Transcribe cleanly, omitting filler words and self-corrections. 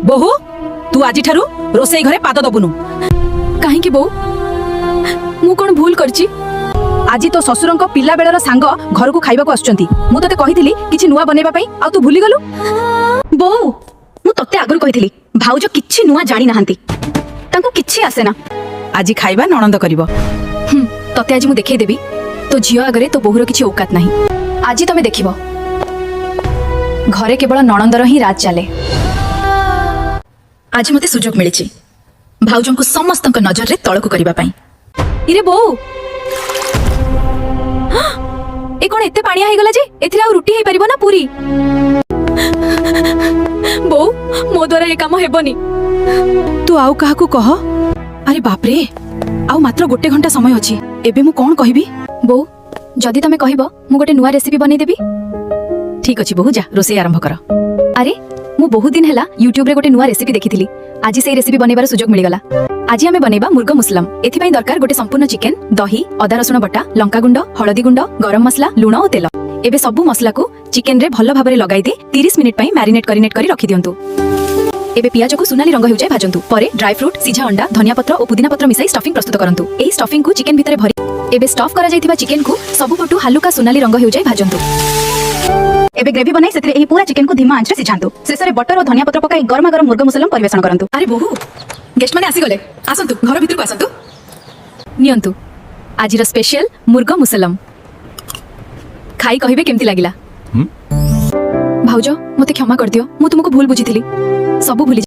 बोहू तू आज ठारू रोसई घरे पाद दबुनु कहीं बो मु कौन भूल करची आज तो ससुरंक पिला बेलर सांग घर को खाइबा को आछुचंती मु तते कहिथिली किछि नुवा बनेबा पई आ तू भूली गलु बो मु तते आगुर कहिथिली भाउज किछि नुवा जानि नाहंती तांको किछि आसे ना आज खाइबा नणंद करिवो तते आज मु देखै देबी तो झियो आगरे तो बोहुर किछि औकात नाही आज तमे देखिबो घरे केवल नणंदर ही राज चले आज मते सुजोग मिलिछि भाउजंको समस्तक नजर रे तळकु करिबा पई इरे बो ए कोन एते पानिया हे गला जे एथिरा आ रोटी हे परिबो ना पूरी बो मो द्वारा ए काम हेबनी तू आउ काहा को कह अरे बाप रे आउ मात्र गोटे घंटा समय अछि एबे मु कोन कहिबी बो जदी तमे कहिबो मु गोटे नुवा रेसिपी बनै देबी ठीक अछि बहु जा रोसई आरंभ कर अरे मु बहुत दिन हैला YouTube रे गोटे नुवा रेसिपी देखिथिली आज से रेसिपी बनेबार सुजोग मिलिगला आज आमे बनेबा मुर्ग मुसलम एथिपाई दरकार गोटे संपूर्ण चिकेन दही अदा रसुण बटा लंका गुंड हळदी गुंड गरम मसला लूण और तेल एबे सबु मसला को चिकेन रे भलो भाबरे लगाई दे 30 मिनिट पई मैरिनेट करी रखि दियंतु एबे पियाज को सुनाली रंग हो जाय भाजंतु परे ड्राई फ्रूट सिझा अंडा धनिया पत्र और पुदीना पत्र मिसाई स्टफिंग प्रस्तुत करंतु एही स्टफिंग को चिकेन भितरे भरी एबे स्टफ करा जायथिबा चिकेन को सबु पटु हल्का सुनाली रंग हो जाय भाजंतु एबे ग्रेवी बनाई सेतरे एही पूरा चिकेन को धीमा आंच रे सिझांतु शेषरे बटर और धनिया पत्र पकाई गरमा गरम मुर्ग मुसलम परिवेषण करंतु अरे बहु गेस्ट माने आसी गले आसंतु घर भीतर को आसंतु नियंतु आजिर स्पेशल मुर्ग मुसलम खाई कहिबे केमती लागिला भाउजो मते क्षमा कर दियो मु तुमको भूल बुझिथिली सब भूली